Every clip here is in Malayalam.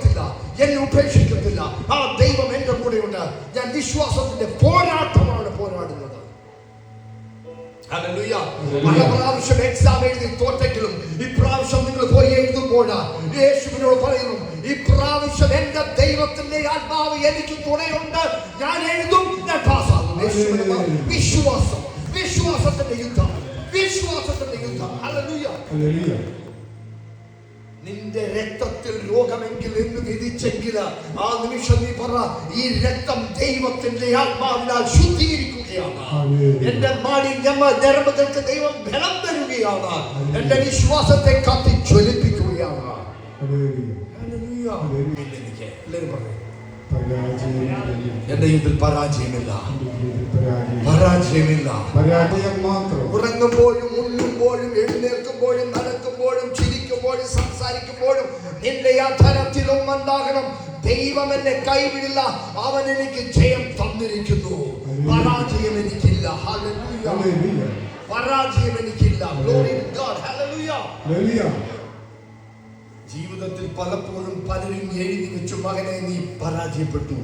കളയത്തില്ല, എന്നെ ഉപേക്ഷിക്കത്തില്ല. ആ ദൈവം എന്റെ കൂടെയുണ്ട്. ഞാൻ വിശ്വാസത്തിന്റെ പോരാട്ടമാണ് പോരാടുന്നത്. ഹല്ലേലൂയ. പല പ്രാവശ്യം എക്സാം എഴുതി തോറ്റെങ്കിലും ഇപ്രാവശ്യം നിങ്ങൾ പോയി എഴുതുമ്പോൾ യേശുവിനോട് പറയുന്നു, ഇപ്രാവശ്യം എന്റെ ദൈവത്തിന്റെ ആത്മാവ് എനിക്ക് തുണയുണ്ട്, ഞാൻ എഴുതും, ഞാൻ പാസ്സാകും. വിശ്വാസം, വിശ്വാസത്തിന്റെ യുദ്ധം, വിശ്വാസത്തിന്റെ യുദ്ധം. ഹല്ലേലൂയ. നിന്റെ രക്തത്തിൽ രോഗമെങ്കിൽ എന്ന് വിധിച്ചെങ്കിൽ ആ നിമിഷം നീ പറ, ഈ രക്തം ദൈവത്തിന്റെ ആത്മാവിനാൽ ശുദ്ധീകരിക്കുകയാണ്. എന്റെ നാടി ഞരമ്പുകൾക്ക് ദൈവം ബലം തരുകയാണ്. എന്റെ വിശ്വാസത്തെ കത്തി ജ്വലിപ്പിക്കുകയാണ്. എന്റെ ഇതിൽ പരാജയമില്ല, പരാജയമില്ല. ഉറങ്ങുമ്പോഴും ഉണ്ണുമ്പോഴും എഴുന്നേൽക്കുമ്പോഴും നടക്കുമ്പോഴും ചിരിക്കുമ്പോഴും സംസാരിക്കുമ്പോഴും എന്റെ യാഥാർത്ഥ്യം ഉണ്ടാകണം. ദൈവം എന്നെ കൈവിടില്ല, അവൻ എനിക്ക് ജയം തന്നിരിക്കുന്നു. പരാജയം എനിക്കില്ല. ഹല്ലേലൂയ. പരാജയം എനിക്കില്ല. Glory to God. ഹല്ലേലൂയ. ജീവിതത്തിൽ പലപ്പോഴും പലരും എഴുതി വെച്ചു, മകനെ നീ പരാജയപ്പെട്ടു,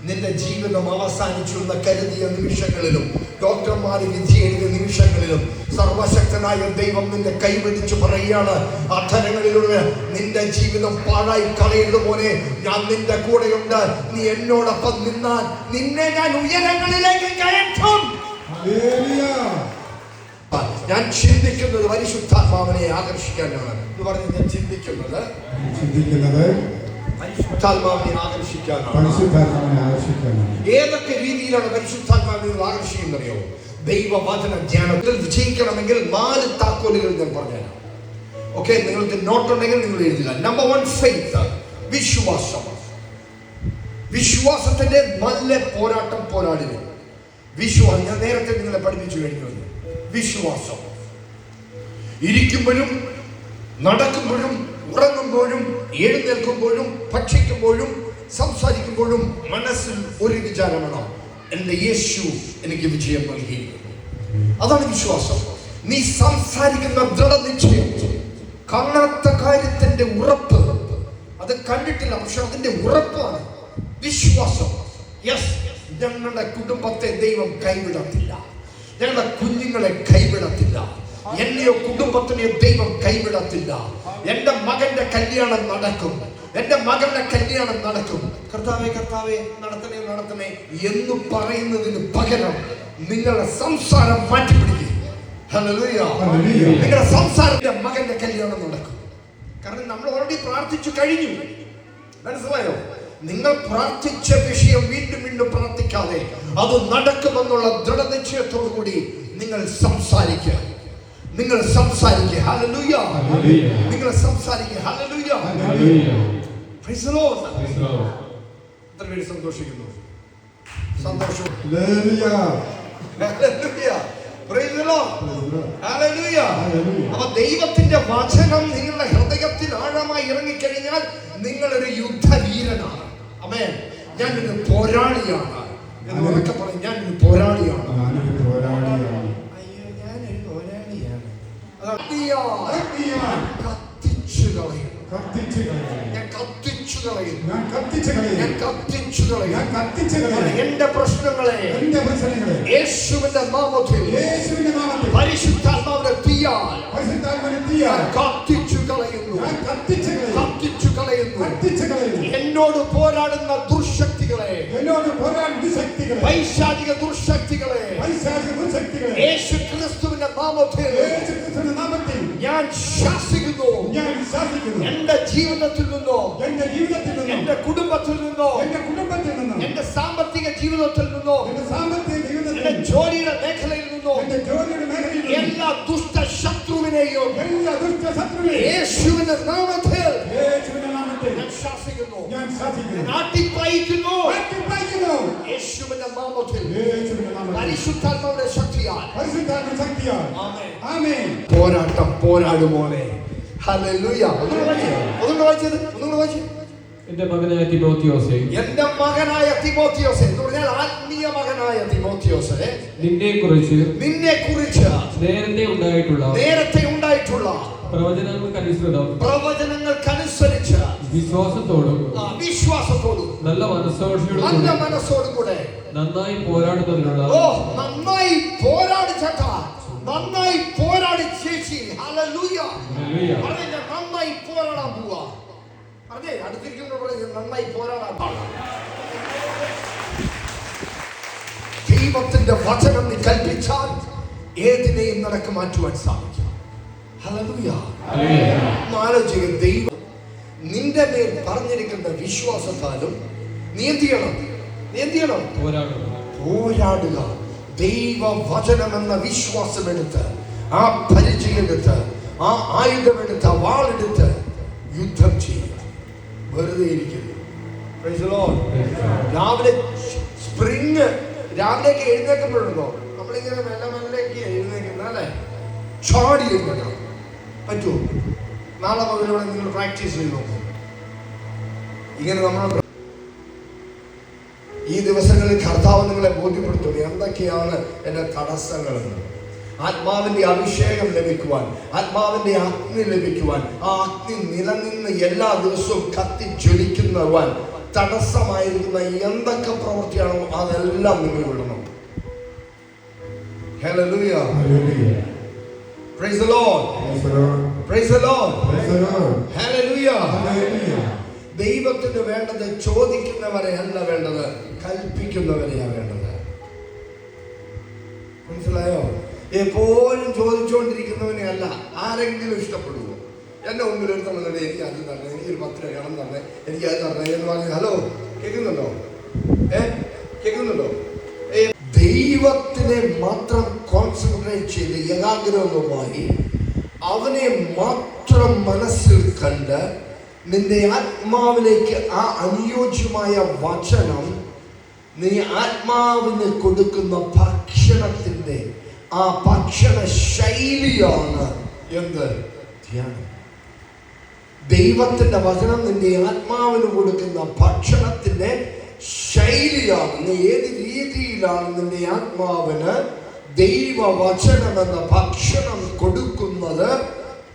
നിന്റെ ജീവിതം അവസാനിച്ചു എന്ന് കരുതിയ നിമിഷങ്ങളിലും ഡോക്ടർമാർ വിധി എഴുതിയ നിമിഷങ്ങളിലും സർവശക്തനായ ദൈവം നിന്നെ കൈപിടിച്ചു പറയുകയാണ്, അധരങ്ങളിലൂടെ നിന്റെ ജീവിതം പാഴായി കളയരുത് പോലെ ഞാൻ നിന്റെ കൂടെയുണ്ട്. നീ എന്നോടൊപ്പം നിന്നാൽ നിന്നെ ഞാൻ ഉയരങ്ങളിലേക്ക് കയറ്റും. ഞാൻ ചിന്തിക്കുന്നത് പരിശുദ്ധാത്മാവിനെ ആകർഷിക്കാനാണ് എന്ന് പറഞ്ഞ് ഞാൻ ചിന്തിക്കുന്നത് പരിശുദ്ധാത്മാവിനെ ആകർഷിക്കാനാണ്. ഏതൊക്കെ രീതിയിലാണ് പരിശുദ്ധാത്മാവിനെ ആകർഷിക്കുന്നറിയോ? ദൈവവചന ധ്യാനത്തിൽ വിജയിക്കണമെങ്കിൽ 4 താക്കോലുകൾ ഞാൻ പറഞ്ഞുതരാം. ഓക്കെ, നിങ്ങൾക്ക് നോട്ടുണ്ടെങ്കിൽ നിങ്ങൾ എഴുതുക. നമ്പർ 1 ഫെയ്ത്ത്, വിശ്വാസം. വിശ്വാസത്തിന്റെ നല്ല പോരാട്ടം പോരാടുക. വിശ്വാസം ഞാൻ നേരത്തെ നിങ്ങളെ പഠിപ്പിച്ചു കഴിഞ്ഞു. വിശ്വാസം ഇരിക്കുമ്പോഴും നടക്കുമ്പോഴും ഉറങ്ങുമ്പോഴും എഴുന്നേൽക്കുമ്പോഴും ഭക്ഷിക്കുമ്പോഴും സംസാരിക്കുമ്പോഴും മനസ്സിൽ ഒരു വിചാരമാണ്, എന്റെ യേശു എനിക്ക് വിജയം നൽകിയിരിക്കുന്നു. അതാണ് വിശ്വാസം. നീ സംസാരിക്കുന്ന ദൃഢനിശ്ചയം, കാണാത്ത കാര്യത്തിന്റെ ഉറപ്പ്, അത് കണ്ടിട്ടില്ല പക്ഷെ അതിന്റെ ഉറപ്പാണ് വിശ്വാസം. യെസ്, ഞങ്ങളുടെ കുടുംബത്തെ ദൈവം കൈവിടത്തില്ല, ഞങ്ങളുടെ കുഞ്ഞുങ്ങളെ കൈവിടത്തില്ല, എന്നെയോ കുടുംബത്തിനെയോ ദൈവം കൈവിടത്തില്ല. എന്റെ മകന്റെ കല്യാണം നടക്കും, എന്റെ മകളുടെ കല്യാണം നടക്കും. കർത്താവേ കർത്താവേ നടത്തണേ നടത്തണേ എന്ന് പറയുന്നതിന് പകരം നിങ്ങളുടെ സംസാരം മാറ്റിപ്പിടിക്കുക. ഹല്ലേലൂയ. നിങ്ങളുടെ സംസാരത്തിന്റെ മകന്റെ കല്യാണം നടക്കും. കാരണം നമ്മൾ ഓൾറെഡി പ്രാർത്ഥിച്ചു കഴിഞ്ഞു. മനസ്സിലായോ? നിങ്ങൾ പ്രാർത്ഥിച്ച വിഷയം വീണ്ടും വീണ്ടും പ്രാർത്ഥിക്കാതെ അത് നടക്കുമെന്നുള്ള ദൃഢനിശ്ചയത്തോടു കൂടി നിങ്ങൾ സംസാരിക്കുക. നിങ്ങൾ സംസാരിക്കുക. ഹല്ലേലൂയ. നിങ്ങൾ സംസാരിക്കുക. ഹല്ലേലൂയ. Praise the Lord. എത്ര പേര് സന്തോഷിക്കുന്നു? സന്തോഷം. Hallelujah. Hallelujah. Praise the Lord. Hallelujah. അപ്പോൾ ദൈവത്തിന്റെ വചനം നിങ്ങളുടെ ഹൃദയത്തിൽ ആഴമായി ഇറങ്ങിക്കഴിഞ്ഞാൽ നിങ്ങളൊരു യുദ്ധവീരനാണ്. ആമേൻ. ഞാനൊരു പോരാളിയാണ് എന്ന് ഉറക്കെ പറയും. ഞാനൊരു പോരാളിയാണ്. അയ്യോ, ഞാനൊരു പോരാളിയാണ്. കത്തിച്ചു കളയും. ഞാൻ കത്തിച്ചു കളയും. എന്റെ പ്രശ്നങ്ങളെ യേശുവിന്റെ നാമത്തിൽ പരിശുദ്ധാത്മാവിന്റെ തീയാൽ കത്തിച്ചു കളയുന്നു. കത്തിച്ചു കളയുന്നു. എന്നോട് പോരാടുന്ന ദുർശക്തികളെ, പൈശാചിക ദുർശക്തികളെ യേശു ക്രിസ്തുവിന്റെ നാമത്തിൽ ഞാൻ ശാസിക്കുന്നു. എന്റെ ജീവിതത്തിൽ നിന്നോ, എന്റെ കുടുംബത്തിൽ നിന്നോ, എന്റെ സാമ്പത്തിക ജീവിതത്തിൽ നിന്നോ, എന്റെ ജോലിയുടെ മേഖലയിൽ നിന്നോ എല്ലാ ദുഷ്ടശത്രുവിനെയും യേശുവിന്റെ നാമത്തിൽ ഞാൻ ശാസിക്കുന്നു. യേശുവിന്റെ നാമത്തിൽ പരിശുദ്ധാത്മാവിന്റെ ശക്തിയാൽ പോരാട്ടം പോരാടുമോനെ. ഹല്ലേലൂയ. ഒന്നുകൂടെ വായിച്ചത്. എന്റെ മകനായ തിമോത്തിയോസേ, എന്റെ മകനായ തിമോത്തിയോസേ എന്ന് പറഞ്ഞാൽ ആത്മീയ മകനായ തിമോത്തിയോസേ, നിന്നെ കുറിച്ച് നേരത്തെ ഉണ്ടായിട്ടുള്ള പ്രവചനങ്ങൾക്കനുസരിച്ച് വിശ്വാസത്തോടും നല്ല മനസ്സോടും കൂടെ നന്നായി പോരാടുന്നതിനുള്ള നന്നായി പോരാടി ചേട്ടാ, നന്നായി പോരാടി ചേച്ചി. ഹല്ലേലൂയ. നന്നായി പോരാടാൻ പോവാ. അതെ, അടുത്തിരിക്കുന്നവരെ നന്നായി പോരാടാൻ പാടാം. ദൈവത്തിന്റെ വചനം നീ കൽപ്പിച്ചാൽ ഏതിനെയും നിനക്ക് മാറ്റുവാൻ സാധിക്കും. ഹല്ലേലൂയ. ആലോചിക്കുക, ദൈവം നിന്റെ മേൽ പറഞ്ഞിരിക്കുന്ന വിശ്വാസത്താലും നീ എന്ത് ചെയ്യണം? പോരാടുക. ദൈവവചനമെന്ന വിശ്വാസമെടുത്ത്, ആ പരിചയമെടുത്ത്, ആ ആയുധമെടുത്ത്, ആ വാളെടുത്ത് യുദ്ധം ചെയ്യുക. വെറുതെ ഇരിക്കുന്നു. രാവിലെ സ്പ്രിങ് രാവിലേക്ക് എഴുന്നേൽക്കുമ്പോഴുണ്ടോ നമ്മളിങ്ങനെ മെല്ലെ മെല്ലേക്ക് എഴുന്നേക്കുന്ന അല്ലേ, ചാടി എഴുന്നേക്കണം. പറ്റുമോ? നാളെ മുതലൂടെ നിങ്ങൾ പ്രാക്ടീസ് ചെയ്ത് നോക്കും. ഇങ്ങനെ നമ്മൾ ഈ ദിവസങ്ങളിൽ കർത്താവ് നിങ്ങളെ ബോധ്യപ്പെടുത്തുന്നു എന്തൊക്കെയാണ് എൻ്റെ തടസ്സങ്ങളെന്ന്. ആത്മാവിന്റെ അഭിഷേകം ലഭിക്കുവാൻ, ആത്മാവിന്റെ അഗ്നി ലഭിക്കുവാൻ, ആ അഗ്നി നിലനിന്ന് എല്ലാ ദിവസവും കത്തി ജ്വലിക്കുവാൻ തടസ്സമായിരിക്കുന്ന എന്തൊക്കെ പ്രവൃത്തിയാണോ അതെല്ലാം നിങ്ങൾ വിടണം. Hallelujah. Praise the Lord. Praise the Lord. Hallelujah. ദൈവത്തിന് വേണ്ടത് ചോദിക്കുന്നവരെ അല്ല വേണ്ടത്, കൽപ്പിക്കുന്നവരെയാണ് വേണ്ടത്. മനസ്സിലായോ? എപ്പോഴും ചോദിച്ചുകൊണ്ടിരിക്കുന്നവനെ അല്ല. ആരെങ്കിലും ഇഷ്ടപ്പെടുവോ? എന്നെ മുമ്പിൽ ഒരു തവണ എനിക്ക് അത് തരണേ, എനിക്കൊരു 10 രൂപ കടം തരണേ, എനിക്ക് അത് തരണേ എന്ന് പറഞ്ഞു. ഹലോ, കേൾക്കുന്നുണ്ടോ? കേൾക്കുന്നുണ്ടോ? ദൈവത്തിനെ മാത്രം കോൺസെൻട്രേറ്റ് ചെയ്ത് ഏകാഗ്രവുമായി അവനെ മാത്രം മനസ്സിൽ കണ്ട് നിന്റെ ആത്മാവിലേക്ക് ആ അനുയോജ്യമായ വചനം നീ ആത്മാവിന് കൊടുക്കുന്ന ഭക്ഷണത്തിന്റെ ആ ഭക്ഷണ ശൈലിയാണ് എന്ത്? ധ്യാനം. ദൈവത്തിന്റെ വചനം നിന്റെ ആത്മാവിന് കൊടുക്കുന്ന ഭക്ഷണത്തിന്റെ ശൈലിയാണ്. നീ ഏത് രീതിയിലാണ് നിന്റെ ആത്മാവിന് ദൈവവചനം എന്ന ഭക്ഷണം കൊടുക്കുന്നത്,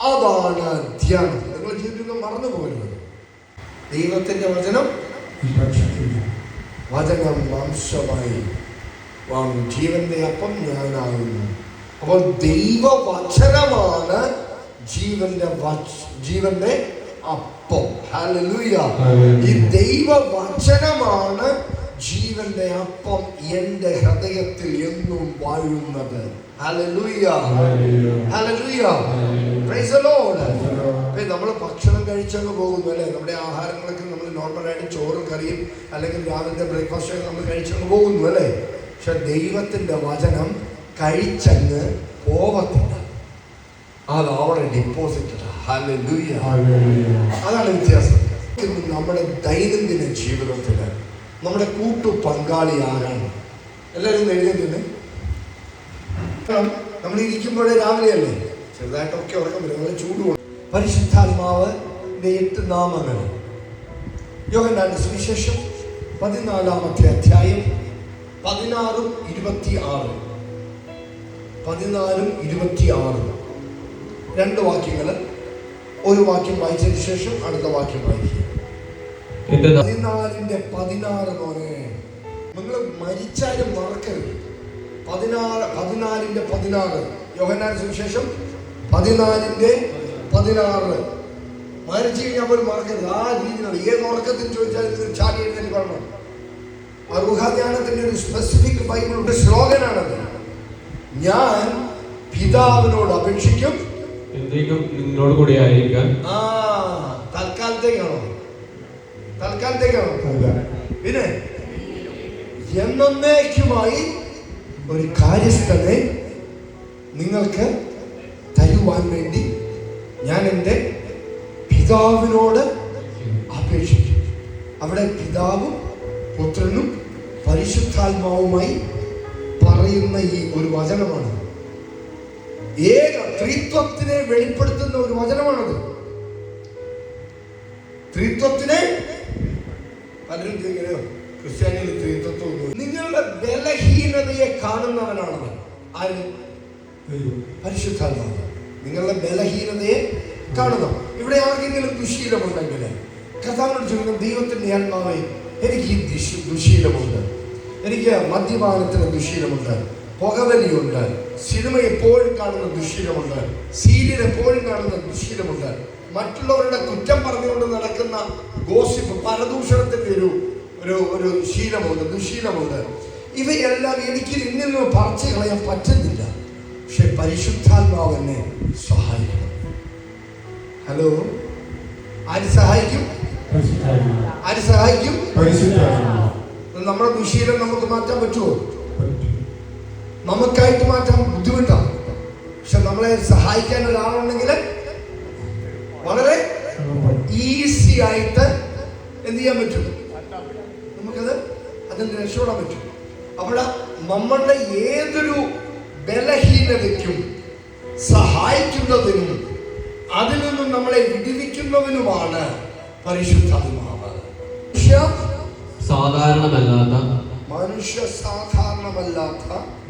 അതാണ് ധ്യാനം. നിങ്ങൾ ജീവിതം മറന്നു പോകരുത്. ദൈവത്തിന്റെ വചനം മാംസമായി വാങ്ങും, ജീവന്റെ അപ്പം ഞാനാകുന്നു. അപ്പോൾ ദൈവവചനമാണ് ജീവന്റെ അപ്പം. ഹല്ലേലൂയ. ഈ ദൈവവചനമാണ് ജീവന്റെ അപ്പം എൻ്റെ ഹൃദയത്തിൽ എന്നും വാഴുന്നത്. Hallelujah. Hallelujah. Praise the Lord. നമ്മൾ ഭക്ഷണം കഴിച്ചങ്ങ് പോകുന്നു അല്ലേ? നമ്മുടെ ആഹാരങ്ങളൊക്കെ നമ്മൾ നോർമലായിട്ട് ചോറും കറിയും അല്ലെങ്കിൽ രാവിലത്തെ ബ്രേക്ക്ഫാസ്റ്റ് നമ്മൾ കഴിച്ചങ്ങ് പോകുന്നു അല്ലേ? പക്ഷെ ദൈവത്തിന്റെ വചനം കഴിച്ചങ്ങ് പോവത്തില്ല, അത് അവിടെ ഡെപ്പോസിറ്റ്. ഹല്ലേലൂയ. അതാണ് വ്യത്യാസം. നമ്മുടെ ദൈനംദിന ജീവിതത്തിൽ നമ്മുടെ കൂട്ടു പങ്കാളിയാകാൻ എല്ലാവരും എഴുതുന്നില്ലേ? നമ്മൾ ഇരിക്കുമ്പോഴേ രാവിലെയല്ലേ ചെറുതായിട്ടൊക്കെ ഉറക്കം വരും, നല്ല ചൂടുകൊണ്ട്. പരിശുദ്ധാത്മാവിന്റെ 8 നാമങ്ങൾ. യോഹന്നാന്റെ സുവിശേഷം 14-ാമത്തെ അധ്യായം 16-26. 14-26 2 വാക്യങ്ങൾ. ഒരു വാക്യം വായിച്ചതിന് ശേഷം അടുത്ത വാക്യം വായിക്കുക. 14-16 മോനെ, നിങ്ങൾ മരിച്ചാലും മറക്കരുത്. 14-16 യോഹന്നാൻ സുവിശേഷം 14-16 മരിച്ചു കഴിഞ്ഞാൽ പോലും മറക്കരുത്. ആ രീതിയിലാണ്. ഏത് ഉറക്കത്തിൽ ചോദിച്ചാലും ചാടി എഴുന്നേറ്റ് പറയണം. അറുഹാധ്യാനത്തിന്റെ ഒരു സ്പെസിഫിക് ബൈബിളുടെ സ്ലോഗനാണത്. ഞാൻ പിതാവിനോട് അപേക്ഷിക്കും, നിങ്ങളോട് കൂടി ആയിരിക്കാൻ. തൽക്കാലത്തേക്കാണോ? പിന്നെ എന്നേക്കുമായി ഒരു കാര്യസ്ഥനെ നിങ്ങൾക്ക് തരുവാൻ വേണ്ടി ഞാൻ എൻ്റെ പിതാവിനോട് അപേക്ഷിക്കും. അവിടെ പിതാവും പുത്രനും പരിശുദ്ധാത്മാവുമായി പറയുന്ന ഈ ഒരു വചനമാണ്. ഏക ത്രിത്വത്തിനെ വെളിപ്പെടുത്തുന്ന ഒരു വചനമാണത്. ത്രിത്വത്തിനെ പലരും ചോദിക്കണോ ക്രിസ്ത്യാനിയിൽ ത്രിത്വം? നിങ്ങളുടെ ബലഹീനതയെ കാണുന്നവനാണത്. ആര്? പരിശുദ്ധാത്മാവ്. നിങ്ങളുടെ ബലഹീനതയെ കാണുന്നു. ഇവിടെ ആർക്കെങ്കിലും ദുശീലമുണ്ടെങ്കിൽ, കർത്താവിനോട് ചോദിക്കണം, ദൈവത്തിന്റെ ആത്മാവേ, എനിക്ക് ഈ ദുശീലമുണ്ട്, എനിക്ക് മദ്യപാനത്തിന് ദുശീലമുണ്ട്, പുകവലിയുണ്ട്, സിനിമ എപ്പോഴും കാണുന്ന ദുശീലമുണ്ട്, സീരിയൽ എപ്പോഴും കാണുന്ന ദുശീലമുണ്ട്, മറ്റുള്ളവരുടെ കുറ്റം പറഞ്ഞുകൊണ്ട് നടക്കുന്ന ഗോസിപ്പ്, പരദൂഷണത്തിന്റെ ഒരു ശീലമുണ്ട്, ദുശീലമുണ്ട്. ഇവയെല്ലാം എനിക്ക് നിന്നിൽ നിന്ന് പറിച്ചു കളയാൻ പറ്റുന്നില്ല. പക്ഷെ പരിശുദ്ധാത്മാവ് എന്നെ സഹായിക്കണം. ഹലോ, ആര് സഹായിക്കും? ആര് സഹായിക്കും? നമ്മുടെ ദുശീലം നമുക്ക് മാറ്റാൻ പറ്റുമോ? നമുക്കായിട്ട് മാറ്റാൻ ബുദ്ധിമുട്ടാണ്. പക്ഷെ നമ്മളെ സഹായിക്കാൻ ഒരാളുണ്ടെങ്കിൽ വളരെ ഈസി ആയിട്ട് എന്ത് ചെയ്യാൻ പറ്റും? നമുക്കത് അതിന് രക്ഷപ്പെടാൻ പറ്റും. അപ്പോൾ നമ്മളുടെ ഏതൊരു ബലഹീനതയ്ക്കും സഹായിക്കുന്നതിനും അതിൽ നിന്നും നമ്മളെ വിടുവിക്കുന്നതിനുമാണ് പരിശുദ്ധാത്മാവ്. മനുഷ്യ സാധാരണമല്ലാത്ത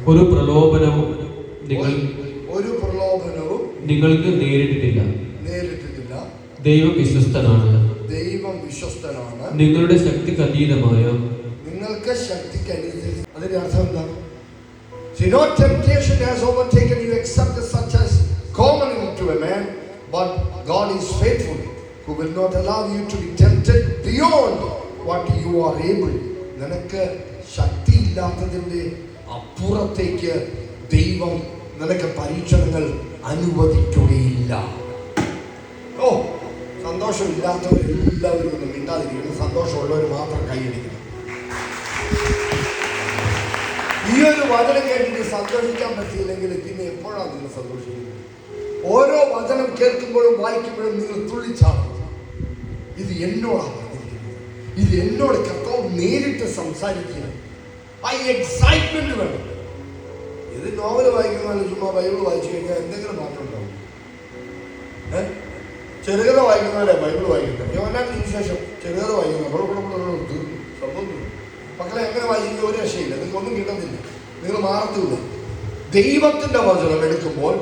ഒരു പ്രലോഭനവും നിങ്ങൾക്ക് നേരിട്ടിട്ടില്ല. ദൈവം വിശ്വസ്തനാണ്. നിങ്ങളുടെ ശക്തിക്ക് അതീതമായ, നിങ്ങൾക്ക് ശക്തിക്ക് അതീതമായ. അതിന്റെ അർത്ഥം എന്താ? See, no temptation has overtaken you except such as common to a man, but God is faithful, who will not allow you to be tempted beyond what you are able. നിനക്ക് ശക്തി ഇല്ലാത്തതിന്റെ അപ്പുറത്തേക്ക് ദൈവം നിനക്ക് പരീക്ഷണങ്ങൾ അനുവദിക്കുകയില്ല. ഓ, സന്തോഷമില്ലാത്തവരെല്ലാവരും ഒന്നും മിണ്ടാതിരിക്കണം, സന്തോഷമുള്ളവർ മാത്രം കൈയടിക്കണം. ഈ ഒരു വചനം കേട്ടിട്ട് സന്തോഷിക്കാൻ പറ്റിയില്ലെങ്കിൽ പിന്നെ എപ്പോഴാണ് നിങ്ങൾ സന്തോഷിക്കുന്നത്? ഓരോ വചനം കേൾക്കുമ്പോഴും വായിക്കുമ്പോഴും നിങ്ങൾ തുള്ളിച്ചാടും. ഇത് എന്നോടാണ് പറഞ്ഞിരിക്കുന്നത്, ഇത് എന്നോട് കർത്താവ് നേരിട്ട് സംസാരിക്കുന്നത്. ആ എക്സൈറ്റ്മെന്റ് വേണം. ഇത് നോവൽ വായിക്കുന്നതാണ്, ചുമ്മാ ബൈബിൾ വായിച്ചു കഴിഞ്ഞാൽ എന്തെങ്കിലും മാറ്റം ഉണ്ടാവും. ചെറുകഥ വായിക്കുന്നവരെ ബൈബിൾ വായിക്കുന്നത്, യോഹന്നാന്റെ ശേഷം ചെറുകഥ വായിക്കുന്നത് സംഭവം. മക്കളെ എങ്ങനെ വായിക്കുന്നത് ഒരു രക്ഷയില്ല, നിങ്ങൾക്ക് ഒന്നും കിട്ടുന്നില്ല, നിങ്ങൾ മാറത്തുമില്ല. ദൈവത്തിന്റെ വചനം എടുക്കുമ്പോൾ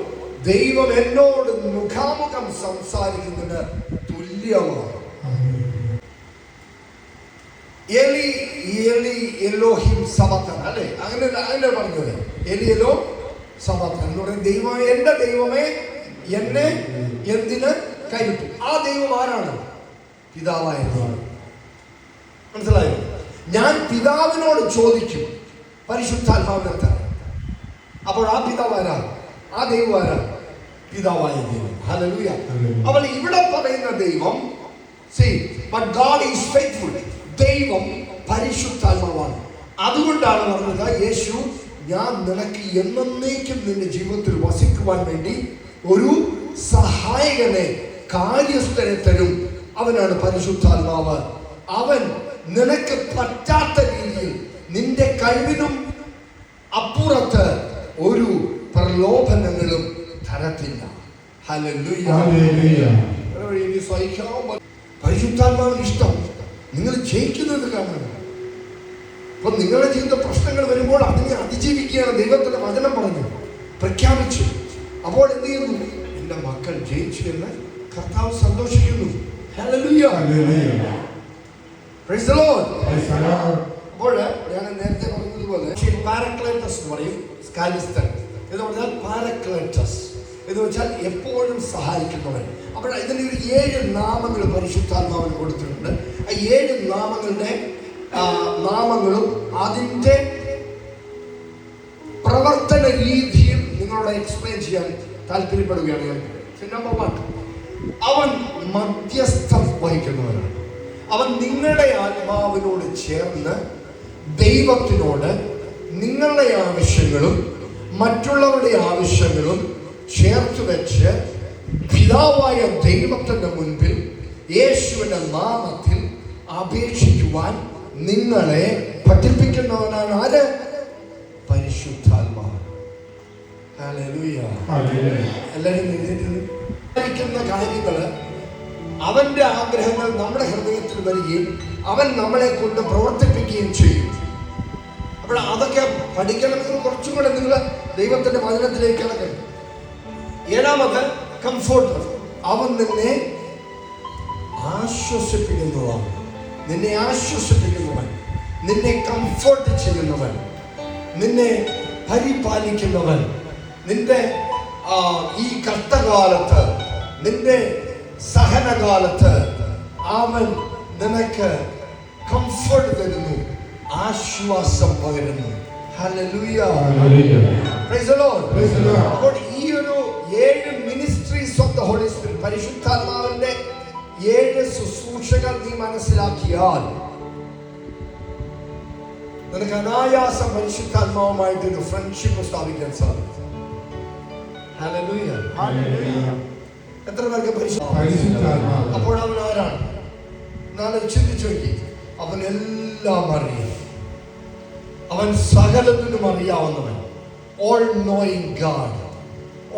ദൈവം എന്നോട് മുഖാമുഖം സംസാരിക്കുന്നതിന് തുല്യമാണ്. എലി എലി എലോഹിം സബത്തൻ, അല്ലേ? അങ്ങനെ പറഞ്ഞത് എലി എലോ സബത്തൻ എന്ന് പറയുന്നത് ദൈവമേ, എന്റെ ദൈവമേ എന്നെ എന്തിന് കൈവിട്ടു. ആ ദൈവം ആരാണ്? പിതാവായിരുന്നു. മനസ്സിലായോ? ഞാൻ പിതാവിനോട് ചോദിക്കും പരിശുദ്ധാത്മാവിനെ തരാം. അപ്പോൾ ആ പിതാവ് ആരാണ്? ആ ദൈവം ആരാണ്? പിതാവായ ദൈവം. ഹല്ലേലൂയ. അപ്പോൾ ഇവിടെ പറയുന്ന ദൈവം, see, but God is faithful. ദൈവം പരിശുദ്ധാത്മാവാണ്. അതുകൊണ്ടാണ് പറഞ്ഞത്, യേശു ഞാൻ നിനക്ക് എന്നേക്കും നിന്റെ ജീവിതത്തിൽ വസിക്കുവാൻ വേണ്ടി ഒരു സഹായകനെ, കാര്യസ്ഥനെ തരും. അവനാണ് പരിശുദ്ധാത്മാവ്. അവൻ നിനക്ക് പറ്റാത്ത രീതിയിൽ നിന്റെ കഴിവിനും അപ്പുറത്ത് ഒരു പ്രലോഭനങ്ങളും തരത്തില്ല. ഹല്ലേലൂയ. പരിശുദ്ധാത്മാവിന് ഇഷ്ടം നിങ്ങൾ ജയിക്കുന്നത് കാണണം. അപ്പൊ നിങ്ങളുടെ ജീവിത പ്രശ്നങ്ങൾ വരുമ്പോൾ അതിനെ അതിജീവിക്കുകയാണ് ദൈവത്തിന്റെ വചനം പറഞ്ഞു, പ്രഖ്യാപിച്ചു. അപ്പോൾ എന്ത് ചെയ്യുന്നു? എന്റെ മക്കൾ ജയിച്ചു എന്ന് കർത്താവ് സന്തോഷിക്കുന്നു. ഹല്ലേലൂയ. Praise the Lord. അപ്പോൾ ഞാൻ നേരത്തെ പറഞ്ഞതുപോലെ പാരക്ലൈറ്റസ് എന്ന് പറയും, സ്കാലിസ്തൻ എന്ന് പറഞ്ഞാൽ പാരക്ലൈറ്റസ് എന്ന് വെച്ചാൽ എപ്പോഴും സഹായിക്കുന്നവൻ. അപ്പോൾ ഇതിന് ഒരു 7 നാമങ്ങൾ പരിശുദ്ധാത്മാവിന് കൊടുത്തിട്ടുണ്ട്. ആ 7 നാമങ്ങളുടെ നാമങ്ങളും അതിൻ്റെ പ്രവർത്തന രീതിയും നിങ്ങളോട് എക്സ്പ്ലെയിൻ ചെയ്യാൻ താല്പര്യപ്പെടുകയാണ് ഞാൻ. നമ്പർ 1, അവൻ മധ്യസ്ഥം വഹിക്കുന്നവനാണ്. അവൻ നിങ്ങളുടെ ആത്മാവിനോട് ചേർന്ന് ദൈവത്തിനോട് നിങ്ങളുടെ ആവശ്യങ്ങളും മറ്റുള്ളവരുടെ ആവശ്യങ്ങളും ചേർത്ത് വെച്ച് പിതാവായ ദൈവത്തിന്റെ മുൻപിൽ യേശുവിന്റെ നാമത്തിൽ അപേക്ഷിക്കുവാൻ നിങ്ങളെ പഠിപ്പിക്കുന്നവനാണ് ആര്? പരിശുദ്ധാത്മാവ്. ഹല്ലേലൂയ. എല്ലാവരും എഴുന്നേറ്റ് കാര്യങ്ങൾ, അവന്റെ ആഗ്രഹങ്ങൾ നമ്മുടെ ഹൃദയത്തിൽ വരികയും അവൻ നമ്മളെ കൊണ്ട് പ്രവർത്തിപ്പിക്കുകയും ചെയ്യും. അപ്പോൾ അതൊക്കെ പഠിക്കണമെങ്കിൽ കുറച്ചും കൂടെ നിങ്ങൾ ദൈവത്തിന്റെ വചനത്തിലേക്ക് ഇറങ്ങണം. 7ാമത് കംഫോർട്ടർ. അവൻ നിന്നെ ആശ്വസിപ്പിക്കുന്നവൻ, നിന്നെ ആശ്വസിപ്പിക്കുന്നവൻ, നിന്നെ കംഫർട്ട് ചെയ്യുന്നവൻ, നിന്നെ പരിപാലിക്കുന്നവൻ, നിന്റെ ഈ കഷ്ടകാലത്ത്, നിന്റെ സഹനകാലത്ത് അവൻ നിനക്ക് കംഫർട്ട് തരുന്നു, ആശ്വാസം പകരുന്നു. ഹല്ലേലൂയ. Praise the Lord. അപ്പോൾ ഈ ഒരു 7 ministries of the Holy Spirit, പരിശുദ്ധാത്മാവിന്റെ 7 ശുശ്രൂഷകൾ നീ മനസ്സിലാക്കിയാൽ നിനക്ക് അനായാസം പരിശുദ്ധാത്മാവുമായിട്ട് ഒരു ഫ്രണ്ട്ഷിപ്പ് സ്ഥാപിക്കാൻ സാധിക്കും. ഹല്ലേലൂയ. എത്ര പേർക്ക് പരിശുദ്ധാത്മാവ്? അപ്പോൾ അവൻ ആരാണ്? നാളെ ചിന്തിച്ചു നോക്കി. അവൻ എല്ലാം അറിയും, അവൻ സകലത്തിനും അറിയാവുന്നവൻ, ഓൾ നോയിങ് ഗാഡ്,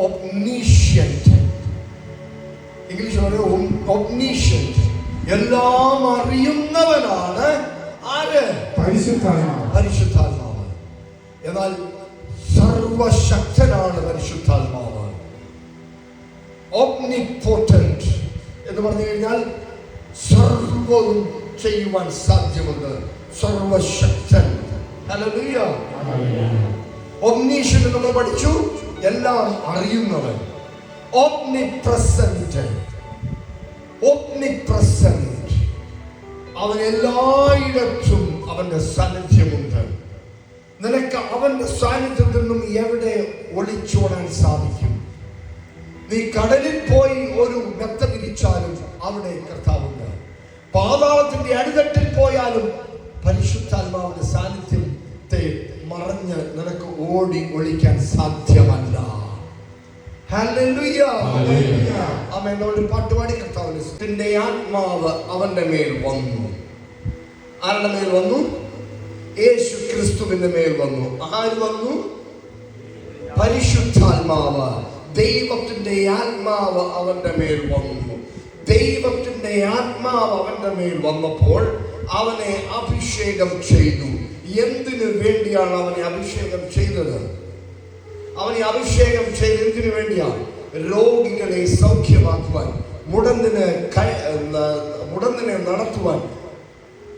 ഒംനിഷ്യന്റ്. ഇംഗ്ലീഷ് പറയും ഒംനിഷ്യന്റ്, എല്ലാം അറിയുന്നവനാണ് ആര്? പരിശുദ്ധാത്മാവ്. എന്നാൽ സർവശക്തനാണ് പരിശുദ്ധാത്മാവ്. ഓംനിപോട്ടന്റ് എന്ന് പറഞ്ഞു കഴിഞ്ഞാൽ സർവവും ചെയ്യുവാൻ സാധ്യമുണ്ട്, സർവശക്തൻ. ഹല്ലേലൂയ. ഒംനിഷ്യന്റ് നമ്മൾ പഠിച്ചു, എല്ലാം അറിയുന്നവൻ. ഓംനിപ്രസന്റ്, ഓംനിപ്രസന്റ്, അവൻ എല്ലായിടത്തും അവന്റെ സാന്നിധ്യമുണ്ട്. നിനക്ക് അവന്റെ സാന്നിധ്യത്തിൽ നിന്നും എവിടെ ഒളിച്ചോടാൻ സാധിക്കും? നീ കടലിൽ പോയി ഒരു മെത്ത വിരിച്ചാലും അവിടെ കർത്താവുണ്ട്. പാതാളത്തിന്റെ അടിത്തട്ടിൽ പോയാലും പരിശുദ്ധാത്മാവിന്റെ സാന്നിധ്യത്തെ മറഞ്ഞ് നിനക്ക് ഓടി ഒളിക്കാൻ സാധ്യമല്ല. ഹല്ലേലൂയ. ആമേൻ. നമ്മൾ പാട്ടുപാടി കർത്താവിന്റെ ആത്മാവ് അവന്റെ മേൽ വന്നു. ആരുടെ മേൽ വന്നു? യേശു ക്രിസ്തുവിന്റെ മേൽ വന്നു. ആര് വന്നു? പരിശുദ്ധാത്മാവ്, ദൈവത്തിന്റെ ആത്മാവ് അവന്റെ മേൽ വന്നു. ദൈവത്തിന്റെ ആത്മാവ് അവന്റെ മേൽ വന്നപ്പോൾ അവനെ അഭിഷേകം ചെയ്തു. എന്തിനു വേണ്ടിയാണ് അവനെ അഭിഷേകം ചെയ്തത്? അവനെ അഭിഷേകം ചെയ്ത് എന്തിനു വേണ്ടിയാണ്? രോഗികളെ സൗഖ്യമാക്കുവാൻ, മുടന്തിനെ നടത്തുവാൻ,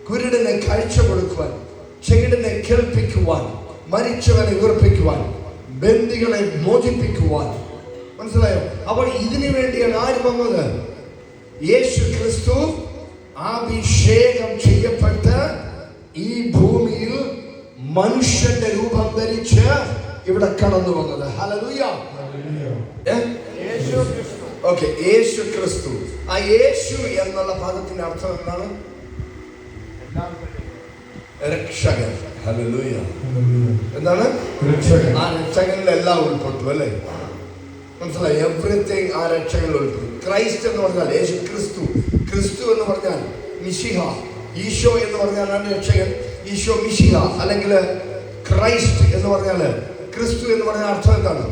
കുരുടനെ കാഴ്ച കൊടുക്കുവാൻ, ചെകിടനെ കേൾപ്പിക്കുവാൻ, മരിച്ചവനെ ഉയർപ്പിക്കുവാൻ, ബന്ദികളെ മോചിപ്പിക്കുവാൻ. മനസ്സിലായോ? അപ്പോൾ ഇതിനു വേണ്ടിയാണ് ആര് വന്നത്? യേശു ക്രിസ്തു അഭിഷേകം ചെയ്യപ്പെട്ട് ഈ ഭൂമിയിൽ മനുഷ്യന്റെ രൂപം ധരിച്ച് ഇവിടെ കടന്നു വന്നത്. ഹല്ലേലൂയ. ഓക്കെ, യേശു ക്രിസ്തു. ആ യേശു എന്നുള്ള പദത്തിന്റെ അർത്ഥം എന്താണ്? രക്ഷകൻ. ഹല്ലേലൂയ. എന്താണ്? ആ രക്ഷകനിൽ എല്ലാം ഉൾപ്പെട്ടു അല്ലേ? മനസ്സിലായി? എവറിത്തിങ് ആ രക്ഷകനിൽ ഉൾപ്പെട്ടു. ക്രൈസ്റ്റ് എന്ന് പറഞ്ഞാൽ യേശു ക്രിസ്തു. ക്രിസ്തു എന്ന് പറഞ്ഞാൽ മിശിഹ. ഈശോ എന്ന് പറഞ്ഞാൽ രക്ഷകൻ. ഈശോ മിശിഹ അല്ലെങ്കിൽ ക്രൈസ്റ്റ് എന്ന് പറഞ്ഞാൽ, ക്രിസ്തു എന്ന് പറഞ്ഞ അർത്ഥം എന്താണ്?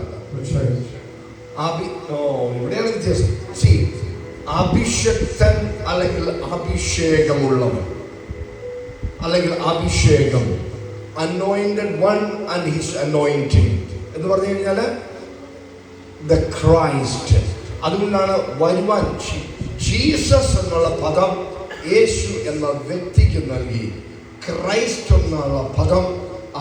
ഇവിടെയാണ് വ്യത്യാസം. അഭിഷക്തൻ അല്ലെങ്കിൽ അഭിഷേകമുള്ളവൻ അല്ലെങ്കിൽ അഭിഷേകം. anointed one and his anointing എന്ന് പറഞ്ഞു കഴിഞ്ഞാൽ the Christ. അതുകൊണ്ടാണ് വരുവാൻ ജീസസ് എന്നുള്ള പദം യേശു എന്ന വ്യക്തിക്ക് നൽകി. ക്രൈസ്റ്റ് എന്നുള്ള പദം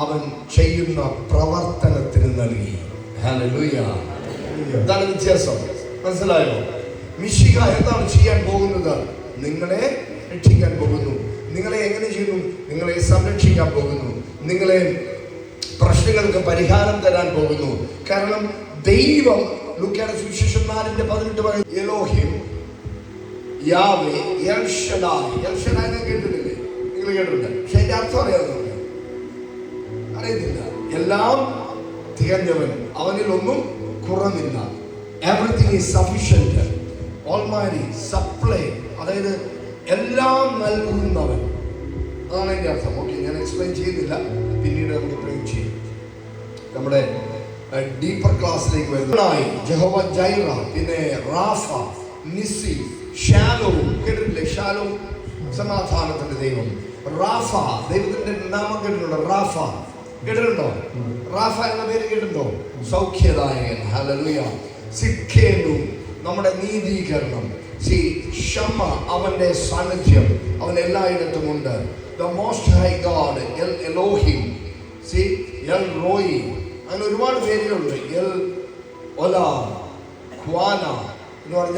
അവൻ ചെയ്യുന്ന പ്രവർത്തനത്തിന് നൽകി. ഹല്ലേലൂയ. ഇതാണ് വ്യത്യാസം. മനസ്സിലായോ? മിശിഹ എന്താണ് ചെയ്യാൻ പോകുന്നത്? നിങ്ങളെ രക്ഷിക്കാൻ പോകുന്നു. നിങ്ങളെ എങ്ങനെ ചെയ്യുന്നു? നിങ്ങളെ സംരക്ഷിക്കാൻ പോകുന്നു. നിങ്ങളെ പ്രശ്നങ്ങൾക്ക് പരിഹാരം തരാൻ പോകുന്നു. കാരണം ദൈവം, ലൂക്കായുടെ സുവിശേഷം 4:18 പറയും, എലോഹിം, യാവേ, എൽ ഷഡായ്. എൽ ഷഡായ് എന്ന് കേട്ടിട്ടില്ലേ? നിങ്ങൾ കേട്ടിട്ടുണ്ട്. പക്ഷെ അതിന്റെ അർത്ഥം അറിയുന്നില്ല. എല്ലാം തികഞ്ഞവൻ, അവനിൽ ഒന്നും കുറഞ്ഞില്ല. Everything is sufficient. Almighty, supply, അതായത് എല്ലാം നൽകുന്നവൻ. അതാണ് അതിന്റെ അർത്ഥം. ഓക്കെ, ഞാൻ എക്സ്പ്ലെയിൻ ചെയ്യുന്നില്ല, പിന്നീട് നമുക്ക് എക്സ്പ്ലെയിൻ ചെയ്യും. നമ്മുടെ ഡീപ്പർ ക്ലാസ്സിലേക്ക് വരുന്നതായി ജഹോവ ജൈറ, പിന്നെ റാഫ, നിസി, ഷാലോ. കേട്ടിട്ടില്ലേ? ഷാലോ സമാധാനത്തിന്റെ ദൈവം. റാഫ, ദൈവത്തിന്റെ നാമം കേട്ടിട്ടുണ്ടോ? റാഫ കേട്ടിട്ടുണ്ടോ? റാഫ എന്ന പേര് കേട്ടിട്ടുണ്ടോ? സൗഖ്യദായകൻ. ഹല്ലേലൂയ. സിക്കേനു, നമ്മുടെ നീതീകരണം. സി ക്ഷമ, അവന്റെ സാന്നിധ്യം അവൻ എല്ലായിടത്തും ഉണ്ട്. The most high God, L Elohim, C L Roy, അങ്ങനെ ഒരുപാട് പേരുകളുണ്ട്. എൽ ഒല, ഖ്വാന എന്ന് പറഞ്ഞ